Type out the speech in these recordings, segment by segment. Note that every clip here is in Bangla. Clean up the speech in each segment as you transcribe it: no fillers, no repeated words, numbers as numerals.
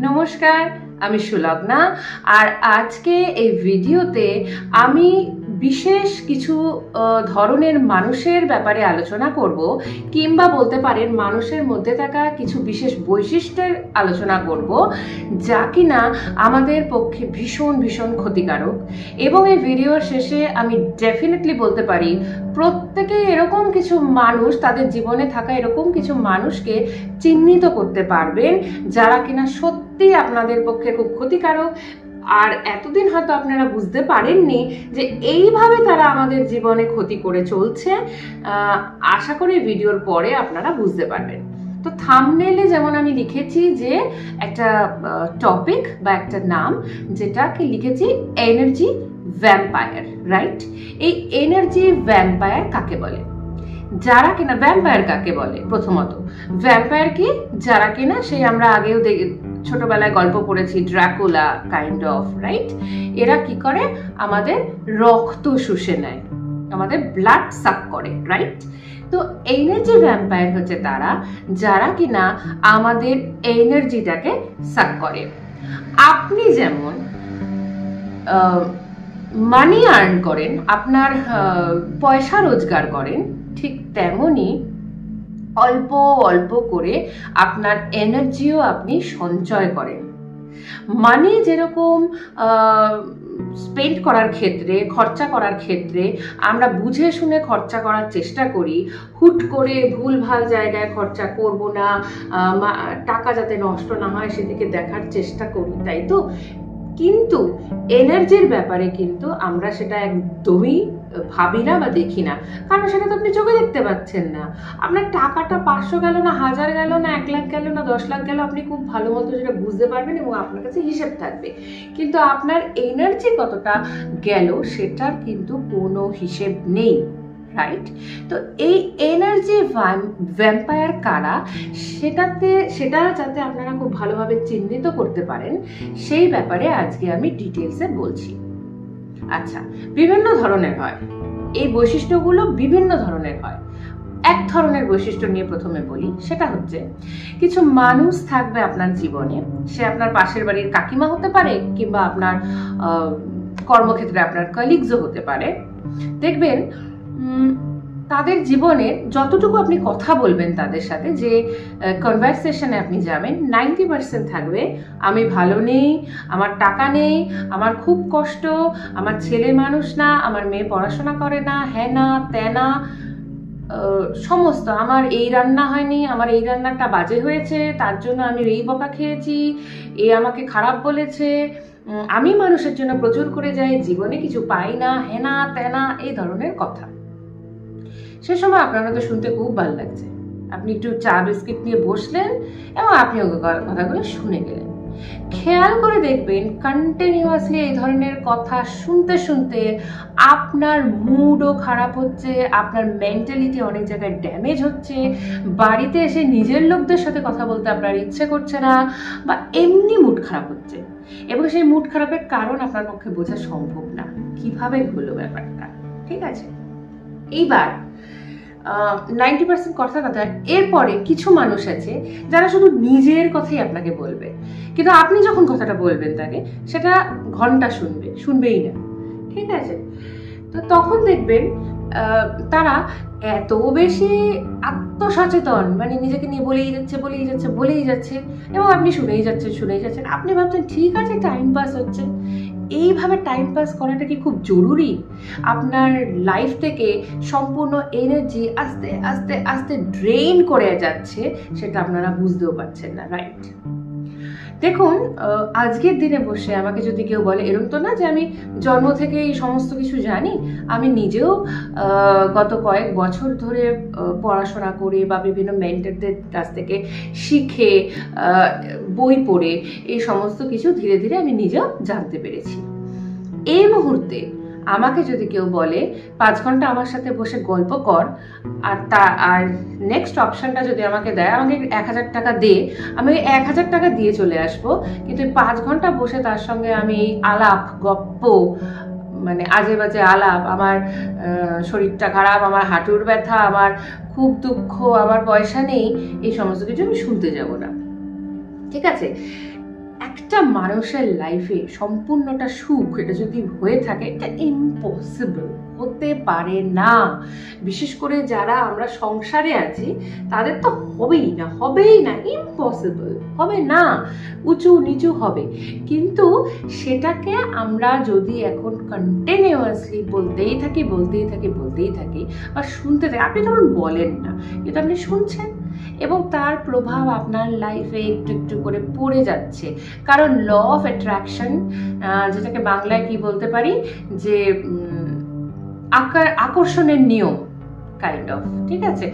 নমস্কার, আমি সুলগ্না। আর আজকে এই ভিডিওতে আমি বিশেষ কিছু ধরনের মানুষের ব্যাপারে আলোচনা করব, কিংবা বলতে পারেন মানুষের মধ্যে থাকা কিছু বিশেষ বৈশিষ্ট্যের আলোচনা করব, যা কিনা আমাদের পক্ষে ভীষণ ভীষণ ক্ষতিকারক। এবং এই ভিডিওর শেষে আমি ডেফিনেটলি বলতে পারি প্রত্যেকেই এরকম কিছু মানুষ, তাদের জীবনে থাকা এরকম কিছু মানুষকে চিহ্নিত করতে পারবেন যারা কিনা সত্যি আপনাদের পক্ষে খুব ক্ষতিকারক। আর এতদিন হয়তো আপনারা বুঝতে পারেননি যে এইভাবে তারা আমাদের জীবনে ক্ষতি করে চলছে। আশা করি ভিডিওর পরে আপনারা বুঝতে পারবেন। তো থাম্বনেইলে যেমন আমি লিখেছি যে একটা টপিক বা একটা নাম, যেটাকে লিখেছি এনার্জি ভ্যাম্পায়ার, রাইট? এই এনার্জি ভ্যাম্পায়ার কাকে বলে? যারা কিনা ভ্যাম্পায়ার কাকে বলে? প্রথমত ভ্যাম্পায়ার কি? যারা কিনা সেই আমরা আগেও ছোটবেলায় গল্প পড়েছি, ড্রাকুলা কাইন্ড অফ, রাইট? এরা কি করে? আমাদের রক্ত শুষে নেয়, আমাদের ব্লাড সাক করে, রাইট? তো এনার্জি ভ্যাম্পায়ার হচ্ছে তারা যারা কিনা আমাদের এনার্জিটাকে সাক করে। আপনি যেমন মানি আর্ন করেন, আপনার পয়সা রোজগার করেন, ঠিক তেমনি অল্প অল্প করে আপনার এনার্জিও আপনি সঞ্চয় করেন। মানি যেরকম স্পেন্ড করার ক্ষেত্রে, খরচা করার ক্ষেত্রে আমরা বুঝে শুনে খরচা করার চেষ্টা করি, হুট করে ভুলভাল জায়গায় খরচা করব না, টাকা যাতে নষ্ট না হয় সেদিকে দেখার চেষ্টা করি, তাই তো? কিন্তু এনার্জির ব্যাপারে কিন্তু আমরা সেটা একদমই ভাবি না বা দেখি না, কারণ সেটা তো আপনি চোখে দেখতে পাচ্ছেন না। আপনার টাকাটা 500 গেল না 1000 গেল না 1 লাখ গেল না 10 লাখ গেল, আপনি খুব ভালো মতো সেটা বুঝতে পারবেন এবং আপনার কাছে হিসেব থাকবে। কিন্তু আপনার এনার্জি কতটা গেল সেটার কিন্তু কোনো হিসেব নেই, রাইট? তো এই এনার্জি ভ্যাম্পায়ার কারা, সেটা যাতে আপনারা খুব ভালোভাবে চিহ্নিত করতে পারেন সেই ব্যাপারে আজকে আমি ডিটেলসে বলছি। আচ্ছা, বিভিন্ন ধরনের হয় এই বৈশিষ্ট্যগুলো, বিভিন্ন ধরনের হয়। এক ধরনের বৈশিষ্ট্য নিয়ে প্রথমে বলি, সেটা হচ্ছে কিছু মানুষ থাকবে আপনার জীবনে, সে আপনার পাশের বাড়ির কাকিমা হতে পারে, কিংবা আপনার কর্মক্ষেত্রে আপনার কলিগসও হতে পারে। দেখবেন তাদের জীবনে যতটুকু আপনি কথা বলবেন তাদের সাথে, যে কনভারসেশনে আপনি যাবেন, 90% থাকবে আমি ভালো নেই, আমার টাকা নেই, আমার খুব কষ্ট, আমার ছেলে মানুষ না, আমার মেয়ে পড়াশোনা করে না, হ্যাঁ না ত্যানা, সমস্ত আমার এই রান্না হয়নি, আমার এই রান্নাটা বাজে হয়েছে, তার জন্য আমি এই বকা খেয়েছি, এ আমাকে খারাপ বলেছে, আমি মানুষের জন্য প্রচুর করে যাই, জীবনে কিছু পাই না, হেনা তেনা, এই ধরনের কথা। সে সময় আপনারা তো শুনতে খুব ভালো লাগছে, আপনি একটু চা বিস্কিট নিয়ে বসলেন এবং আপনি কথাগুলো শুনে গেলেন। খেয়াল করে দেখবেন কন্টিনিউয়াসলি এই ধরনের কথা শুনতে শুনতে আপনার মুডও খারাপ হচ্ছে, আপনার মেন্টালিটি অনেক জায়গায় ড্যামেজ হচ্ছে, বাড়িতে এসে নিজের লোকদের সাথে কথা বলতে আপনার ইচ্ছে করছে না, বা এমনি মুড খারাপ হচ্ছে। এবং সেই মুড খারাপের কারণ আপনার পক্ষে বোঝা সম্ভব না, কিভাবে হলো ব্যাপারটা, ঠিক আছে? এইবার 90% কথা। এরপরে কিছু মানুষ আছে যারা শুধু নিজের কথাই আপনাকে বলবে, কিন্তু আপনি যখন কথাটা বলবেন তাকে, সেটা ঘন্টা শুনবেই না, ঠিক আছে? তো তখন দেখবেন তারা এত বেশি আত্মসচেতন, মানে নিজেকে নিয়ে বলেই যাচ্ছে এবং আপনি শুনেই যাচ্ছেন। আপনি ভাবছেন ঠিক আছে, টাইম পাস হচ্ছে। এইভাবে টাইম পাস করাটা কি খুব জরুরি? আপনার লাইফ থেকে সম্পূর্ণ এনার্জি আস্তে আস্তে আস্তে ড্রেন করে যাচ্ছে, সেটা আপনারা বুঝতেও পারছেন না, রাইট? দেখুন, আজকের দিনে বসে আমাকে যদি কেউ বলে, এরকম তো না যে আমি জন্ম থেকে এই সমস্ত কিছু জানি, আমি নিজেও গত কয়েক বছর ধরে পড়াশোনা করে বা বিভিন্ন মেন্টরদের কাছ থেকে শিখে, বই পড়ে এই সমস্ত কিছু ধীরে ধীরে আমি নিজেও জানতে পেরেছি। এই মুহূর্তে আমাকে যদি কেউ বলে 5 ঘন্টা আমার সাথে বসে গল্প কর, আর নেক্সট অপশনটা যদি আমাকে দেয়, আমাকে 1000 টাকা দে, আমি 1000 টাকা দিয়ে চলে আসবো, কিন্তু 5 ঘন্টা বসে তার সঙ্গে আমি আলাপ গপ্প, মানে আজে বাজে আলাপ, আমার শরীরটা খারাপ, আমার হাঁটুর ব্যথা, আমার খুব দুঃখ, আমার পয়সা নেই, এই সমস্ত কিছু আমি শুনতে যাব না, ঠিক আছে? একটা মানুষের লাইফে সম্পূর্ণটা সুখ এটা যদি হয়ে থাকে, এটা ইম্পসিবল, হতে পারে না। বিশেষ করে যারা আমরা সংসারে আছি তাদের তো হবেই না, ইম্পসিবল, হবে না, উঁচু নিচু হবে। কিন্তু সেটাকে আমরা যদি এখন কন্টিনিউয়াসলি বলতেই থাকি বা শুনতে থাকি, আপনি ধরুন বলেন না কিন্তু আপনি শুনছেন এবং তার প্রভাব আপনার লাইফে একটু একটু করে পড়ে যাচ্ছে। কারণ ল অফ অ্যাট্রাকশন, যেটাকে বাংলায় কি বলতে পারি, যে আকর্ষণের নিয়ম কাইন্ড অফ, ঠিক আছে,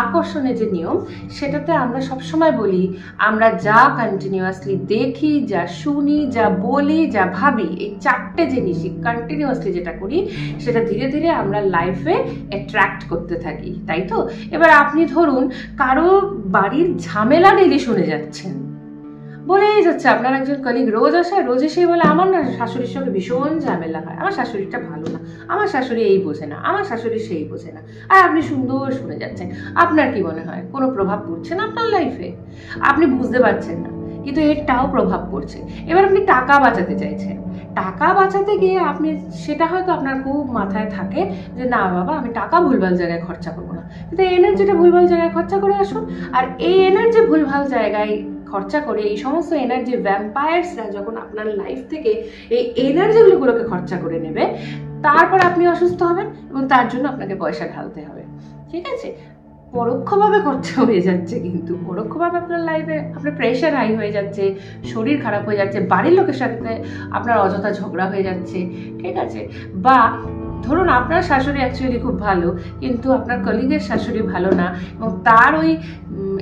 আকর্ষণের যে নিয়ম, সেটাতে আমরা সবসময় বলি আমরা যা কন্টিনিউয়াসলি দেখি, যা শুনি, যা বলি, যা ভাবি, এই চারটে জিনিসই কন্টিনিউয়াসলি যেটা করি সেটা ধীরে ধীরে আমরা লাইফে অ্যাট্রাক্ট করতে থাকি, তাই তো? এবার আপনি ধরুন কারো বাড়ির ঝামেলা ডেলি শুনে যাচ্ছেন, বলেই যাচ্ছে, আপনার একজন কলিগ রোজ আসে, রোজ এসে বলে আমার না শাশুড়ির সঙ্গে ভীষণ ঝামেলা হয়, আমার শাশুড়িটা ভালো না, আমার শাশুড়ি এই বোঝে না, আমার শাশুড়ি সেই বোঝে না, আর আপনি সুন্দর শুনে যাচ্ছেন। আপনার কি মনে হয় কোনো প্রভাব পড়ছে না আপনার লাইফে? আপনি বুঝতে পারছেন না, কিন্তু এটাও প্রভাব পড়ছে। এবার আপনি টাকা বাঁচাতে চাইছেন, টাকা বাঁচাতে গিয়ে আপনি সেটা হয়তো আপনার খুব মাথায় থাকে যে না বাবা, আমি টাকা ভুলভাল জায়গায় খরচা করবো না, কিন্তু এনার্জিটা ভুলভাল জায়গায় খরচা করে আসুন। আর এই এনার্জি ভুলভাল জায়গায় খরচা করে, এই সমস্ত এনার্জি ভ্যাম্পায়ার্সরা যখন আপনার লাইফ থেকে এই এনার্জিগুলোকে খরচা করে নেবে, তারপর আপনি অসুস্থ হবেন এবং তার জন্য আপনাকে পয়সা ঢালতে হবে, ঠিক আছে? পরোক্ষভাবে খরচা হয়ে যাচ্ছে, কিন্তু পরোক্ষভাবে আপনার লাইফে আপনার প্রেশার হাই হয়ে যাচ্ছে, শরীর খারাপ হয়ে যাচ্ছে, বাড়ির লোকের সাথে আপনার অযথা ঝগড়া হয়ে যাচ্ছে, ঠিক আছে? বা ধরুন আপনার শাশুড়ি অ্যাকচুয়ালি খুব ভালো, কিন্তু আপনার কলিগের শাশুড়ি ভালো না, এবং তার ওই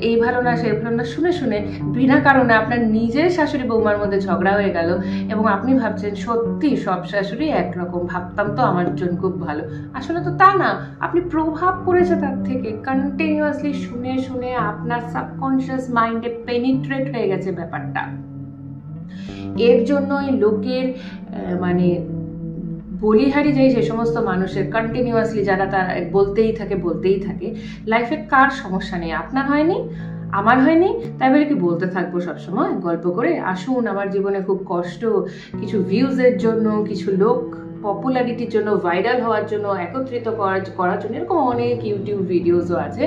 এই ভালো না সেই ভালো না শুনে শুনে বিনা কারণে আপনার নিজের শাশুড়ি বৌমার মধ্যে ঝগড়া হয়ে গেল, এবং আপনি ভাবছেন সত্যি সব শাশুড়ি একরকম, ভাবতাম তো আমার জন্য খুব ভালো। আসলে তো তা না, আপনি প্রভাব পড়েছে তার থেকে, কন্টিনিউয়াসলি শুনে শুনে আপনার সাবকনশিয়াস মাইন্ডে পেনিট্রেট হয়ে গেছে ব্যাপারটা। এর জন্যই লোকের মানে বলিহারি যাই সে সমস্ত মানুষের কন্টিনিউয়াসলি যারা তারা বলতেই থাকে, লাইফে কার সমস্যা নেই? আপনার হয়নি, আমার হয়নি, তাই বলে কি বলতে থাকবো সবসময় গল্প করে? আসুন, আমার জীবনে খুব কষ্ট, কিছু ভিউজের জন্য, কিছু লোক পপুলারিটির জন্য, ভাইরাল হওয়ার জন্য, একত্রিত করার জন্য, এরকম অনেক ইউটিউব ভিডিওসও আছে,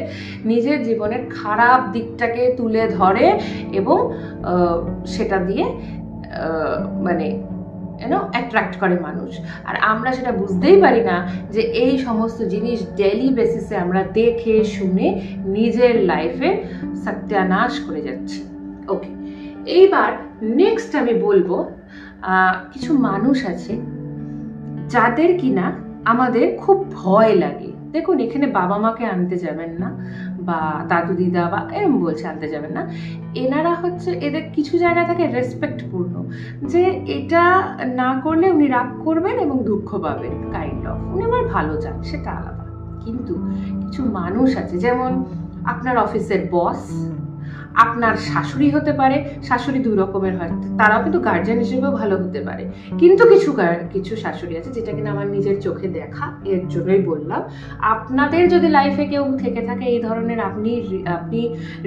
নিজের জীবনের খারাপ দিকটাকে তুলে ধরে এবং সেটা দিয়ে মানে অ্যাট্রাক্ট করে মানুষ। আর আমরা সেটা বুঝতেই পারি না যে এই সমস্ত জিনিস ডেইলি বেসিসে আমরা দেখে শুনে নিজের লাইফে সত্যানাশ করে যাচ্ছি। ওকে, এইবার নেক্সট আমি বলবো কিছু মানুষ আছে যাদের কিনা আমাদের খুব ভয় লাগে। দেখুন, এখানে বাবা মাকে আনতে যাবেন না, বা দাদু দিদা বা এরম বলছে আনতে যাবেন না। এনারা হচ্ছে, এদের কিছু জায়গা থেকে রেসপেক্টপূর্ণ, যে এটা না করলে উনি রাগ করবেন এবং দুঃখ পাবেন, কাইন্ড অফ, উনি আমার ভালো চান, সেটা আলাদা। কিন্তু কিছু মানুষ আছে, যেমন আপনার অফিসের বস, আপনার শাশুড়ি হতে পারে, শাশুড়ি দুই রকমের হয়, তারাও কিন্তু গার্জিয়ান হিসেবেও ভালো হতে পারে। কিন্তু কিছু শাশুড়ি আছে, যেটা কিনা আমার নিজের চোখে দেখা, এর জন্যই বললাম। আপনাদের যদি লাইফে কেউ থেকে থাকে এই ধরনের, আপনি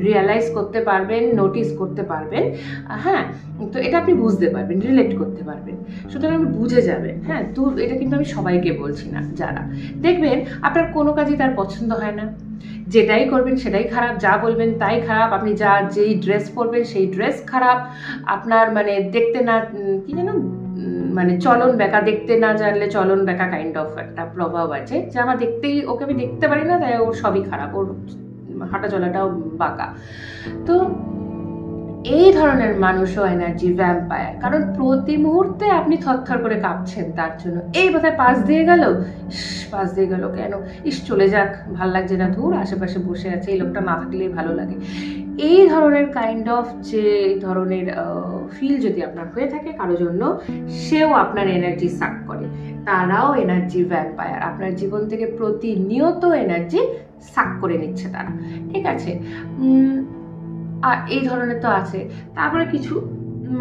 রিয়েলাইজ করতে পারবেন, নোটিস করতে পারবেন, হ্যাঁ, তো এটা আপনি বুঝতে পারবেন, রিলেট করতে পারবেন, সুতরাং আপনি বুঝে যাবেন। হ্যাঁ, তো এটা কিন্তু আমি সবাইকে বলছি না, যারা দেখবেন আপনার কোনো কাজই তার পছন্দ হয় না, যেটাই করবেন সেটাই খারাপ, যা বলবেন তাই খারাপ, আপনি যেই ড্রেস পরবেন সেই ড্রেস খারাপ, আপনার মানে দেখতে না কি যেন মানে চলন বেঁকা, দেখতে না জানলে চলন বেঁকা কাইন্ড অফ একটা প্রভাব আছে, যে আমার দেখতেই, ওকে আমি দেখতে পারি না, তাই ওর সবই খারাপ, ওর হাঁটা চলাটাও বাঁকা। তো এই ধরনের মানুষও এনার্জি ভ্যাম্পায়ার, কারণ প্রতি মুহূর্তে আপনি থরথর করে কাঁপছেন তার জন্য। এই বোধহয় পাশ দিয়ে গেল কেন, চলে যাক, ভাল লাগছে না, ধুর, আশেপাশে বসে আছে, এই লোকটা না থাকলেই ভালো লাগে। এই ধরনের কাইন্ড অফ যে ধরনের ফিল যদি আপনার হয়ে থাকে কারো জন্য, সেও আপনার এনার্জি সাক করে, তারাও এনার্জি ভ্যাম্পায়ার, আপনার জীবন থেকে প্রতিনিয়ত এনার্জি সাক করে নিচ্ছে তারা, ঠিক আছে? আর এই ধরনের তো আছে। তারপরে কিছু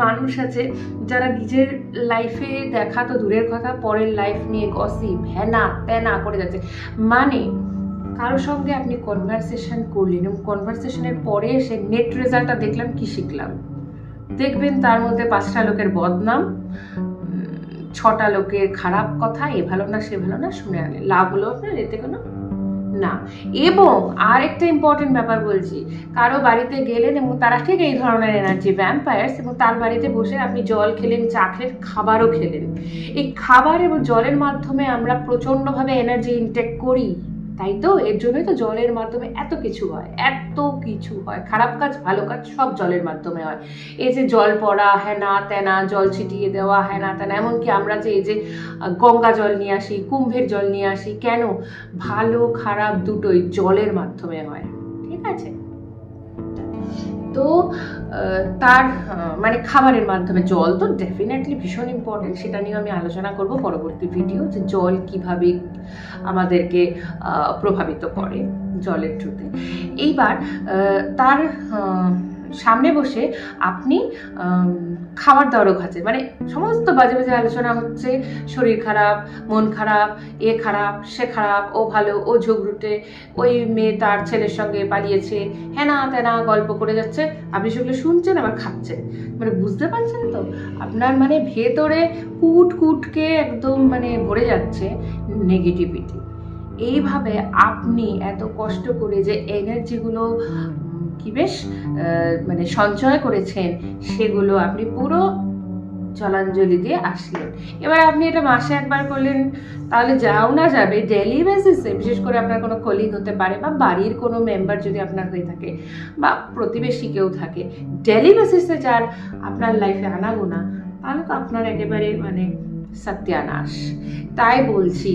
মানুষ আছে যারা নিজের লাইফে দেখা তো দূরের কথা, পরের লাইফ নিয়ে গসিপ, হ্যানা ত্যানা করে যাচ্ছে। মানে কারোর সঙ্গে আপনি কনভারসেশন করলেন এবং কনভারসেশনের পরে সে নেট রেজাল্টটা দেখলাম, কি শিখলাম, দেখবেন তার মধ্যে 5টা লোকের বদনাম, 6টা লোকের খারাপ কথা, এ ভালো না সে ভালো না শুনে আনেন। লাভ হলো আপনার এতে কোনো না। এবং আর একটা ইম্পর্টেন্ট ব্যাপার বলছি, কারো বাড়িতে গেলেন এবং তারা ঠিক এই ধরনের এনার্জি ভ্যাম্পায়ার্স, এবং তার বাড়িতে বসে আপনি জল খেলেন, চা খেলেন, খাবারও খেলেন। এই খাবার এবং জলের মাধ্যমে আমরা প্রচণ্ডভাবে এনার্জি ইনটেক করি, তাই তো? এর জন্যই তো জলের মাধ্যমে এত কিছু হয়, এত কিছু হয়, খারাপ কাজ ভালো কাজ সব জলের মাধ্যমে হয়। এই যে জল পড়া, হেনা তেনা, জল ছিটিয়ে দেওয়া, হেনা তেনা, এমনকি আমরা যে এই যে গঙ্গা জল নিয়ে আসি, কুম্ভের জল নিয়ে আসি, কেন? ভালো খারাপ দুটোই জলের মাধ্যমে হয়, ঠিক আছে? তো তার মানে খাবারের মাধ্যমে, জল তো ডেফিনেটলি ভীষণ ইম্পর্টেন্ট, সেটা নিয়ে আমি আলোচনা করব পরবর্তী ভিডিও, যে জল কিভাবে আমাদেরকে প্রভাবিত করে জলের থ্রুতে। এইবার তার সামনে বসে আপনি খাবার দাবারও খাচ্ছেন, মানে সমস্ত বাজে বাজে আলোচনা হচ্ছে, শরীর খারাপ, মন খারাপ, এ খারাপ, সে খারাপ, ও ভালো, ও ঝগড়ুটে, ওই মেয়ে তার ছেলের সঙ্গে পালিয়েছে, হেনা তেনা গল্প করে যাচ্ছে, আপনি সেগুলো শুনছেন আবার খাচ্ছেন। মানে বুঝতে পারছেন তো? আপনার মানে ভেতরে কুট কুটকে একদম মানে ভরে যাচ্ছে নেগেটিভিটি। এইভাবে আপনি এত কষ্ট করে যে এনার্জিগুলো কি বেশ মানে সঞ্চয় করেছেন, সেগুলো আপনি পুরো জলাঞ্জলি দিয়ে আসলেন। এবার আপনি এটা মাসে একবার করলেন, তাহলে যাও না যাবে ডেলি বেসিসে, বিশেষ করে আপনার কোনো কলিগ হতে পারে, বা বাড়ির কোনো মেম্বার যদি আপনার হয়ে থাকে, বা প্রতিবেশী কেউ থাকে, ডেলি বেসিসে যার আপনার লাইফে আনাগোনা, তাহলে তো আপনার একেবারে মানে সত্যানাশ। তাই বলছি,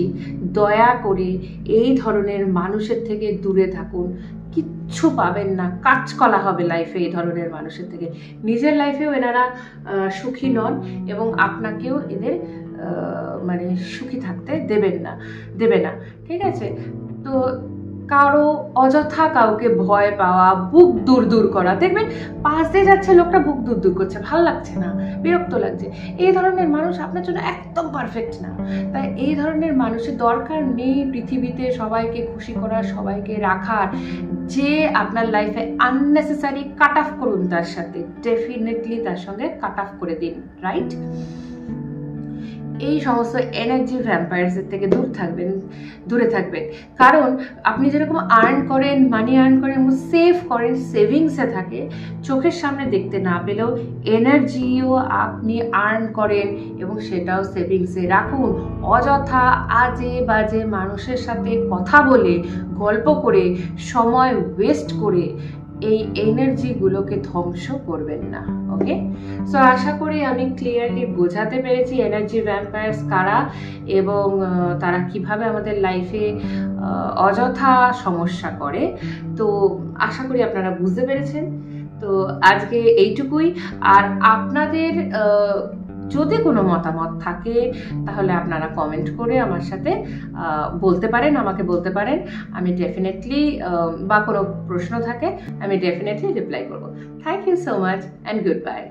দয়া করে এই ধরনের মানুষের থেকে দূরে থাকুন, কিচ্ছু পাবেন না, কাজকলা হবে লাইফে এই ধরনের মানুষের থেকে। নিজের লাইফেও এনারা সুখী নন, এবং আপনাকেও এদের মানে সুখী থাকতে দেবে না, ঠিক আছে? তো কারো অযথা কাউকে ভয় পাওয়া, বুক দূর দূর করা, দেখবেন পাশ দিয়ে যাচ্ছে লোকটা বুক দূর দূর করছে, ভালো লাগছে না, বিরক্ত লাগছে, এই ধরনের মানুষ আপনার জন্য একদম পারফেক্ট না। তাই এই ধরনের মানুষের দরকার নেই পৃথিবীতে সবাইকে খুশি করার, সবাইকে রাখার। যে আপনার লাইফে আননেসেসারি, কাট অফ করুন তার সাথে, ডেফিনেটলি তার সঙ্গে কাট অফ করে দিন, রাইট? এই সমস্ত এনার্জি ভ্যাম্পায়ার্সের থেকে দূরে থাকবেন। কারণ আপনি যেরকম আর্ন করেন, মানি আর্ন করেন, সেভ করেন, সেভিংসে থাকে, চোখের সামনে দেখতে না পেলেও এনার্জিও আপনি আর্ন করেন, এবং সেটাও সেভিংসে রাখুন। অযথা আজে বাজে মানুষের সাথে কথা বলে, গল্প করে, সময় ওয়েস্ট করে এই এনার্জিগুলোকে ধ্বংস করবেন না। ওকে, সো আশা করি আমি ক্লিয়ারলি বোঝাতে পেরেছি এনার্জি ভ্যাম্পায়ার্স কারা, এবং তারা কিভাবে আমাদের লাইফে অযথা সমস্যা করে। তো আশা করি আপনারা বুঝতে পেরেছেন। তো আজকে এইটুকুই। আর আপনাদের যদি কোনো মতামত থাকে, তাহলে আপনারা কমেন্ট করে আমার সাথে আমাকে বলতে পারেন। আমি ডেফিনেটলি, বা কোনো প্রশ্ন থাকে, আমি ডেফিনেটলি রিপ্লাই করব। Thank you so much and good by.